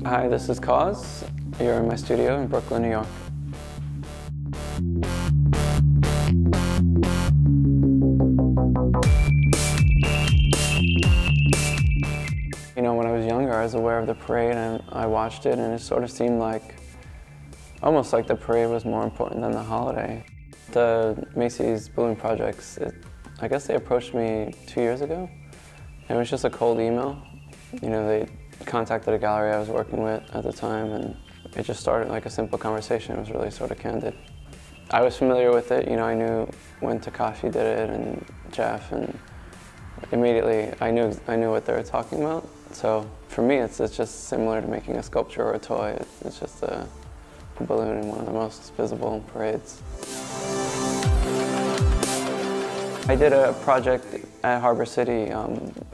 Hi, this is KAWS. You're in my studio in Brooklyn, New York. You know, when I was younger, I was aware of the parade and I watched it, and it sort of seemed like, almost like the parade was more important than the holiday. The Macy's Balloon Projects, I guess they approached me 2 years ago. It was just a cold email. You know, they contacted a gallery I was working with at the time, and it just started like a simple conversation. It was really sort of candid. I was familiar with it, you know, I knew when Takashi did it and Jeff, and immediately I knew what they were talking about. So for me, it's just similar to making a sculpture or a toy. It's just a balloon in one of the most visible parades. I did a project at Harbor City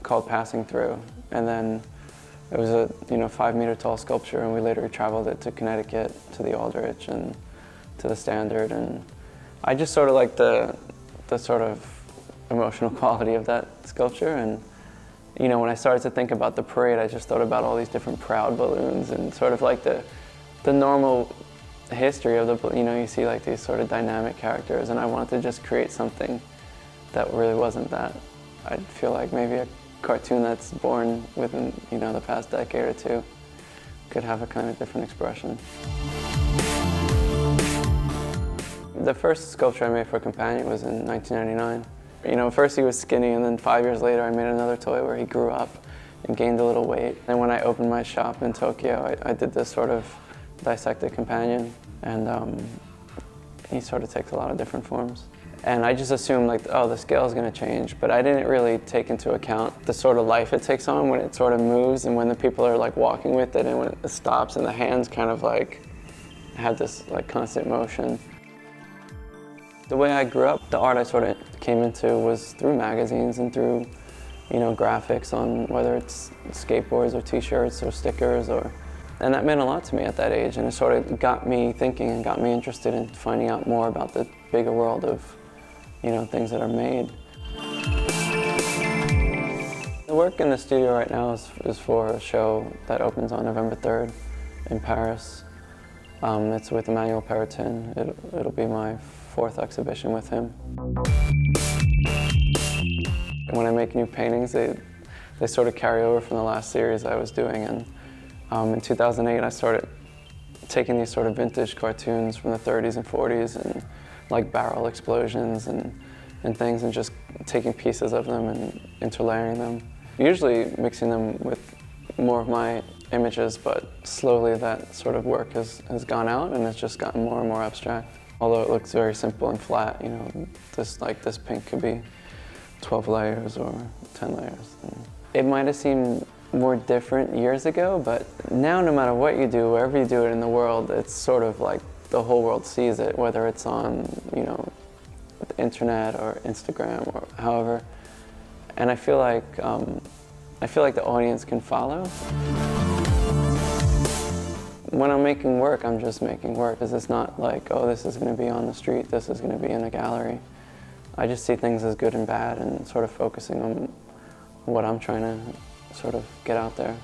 called Passing Through, and then it was a 5-meter tall sculpture, and we later traveled it to Connecticut, to the Aldrich, and to the Standard, and I just sort of liked the sort of emotional quality of that sculpture. And you know, when I started to think about the parade, I just thought about all these different proud balloons and sort of like the normal history of the, you know, you see like these sort of dynamic characters, and I wanted to just create something that really wasn't that. I feel like maybe a cartoon that's born within, you know, the past decade or two could have a kind of different expression. The first sculpture I made for Companion was in 1999. You know, first he was skinny, and then 5 years later I made another toy where he grew up and gained a little weight. And when I opened my shop in Tokyo, I did this sort of dissected Companion, and he sort of takes a lot of different forms. And I just assumed like, oh, the scale is going to change, but I didn't really take into account the sort of life it takes on when it sort of moves, and when the people are like walking with it, and when it stops, and the hands kind of like have this like constant motion. The way I grew up, the art I sort of came into was through magazines and through, you know, graphics on whether it's skateboards or t-shirts or stickers, and that meant a lot to me at that age, and it sort of got me thinking and got me interested in finding out more about the bigger world of, you know, things that are made. The work in the studio right now is for a show that opens on November 3rd in Paris. It's with Emmanuel Perrotin. It'll be my 4th exhibition with him. And when I make new paintings, they sort of carry over from the last series I was doing. And in 2008, I started taking these sort of vintage cartoons from the 30s and 40s, and like barrel explosions and things, and just taking pieces of them and interlayering them. Usually mixing them with more of my images, but slowly that sort of work has gone out, and it's just gotten more and more abstract. Although it looks very simple and flat, you know, this pink could be 12 layers or 10 layers. It might have seemed more different years ago, but now no matter what you do, wherever you do it in the world, it's sort of like the whole world sees it, whether it's on, you know, the internet or Instagram or however. And I feel like the audience can follow. When I'm making work, I'm just making work, because it's not like, oh, this is going to be on the street, this is going to be in a gallery. I just see things as good and bad, and sort of focusing on what I'm trying to sort of get out there.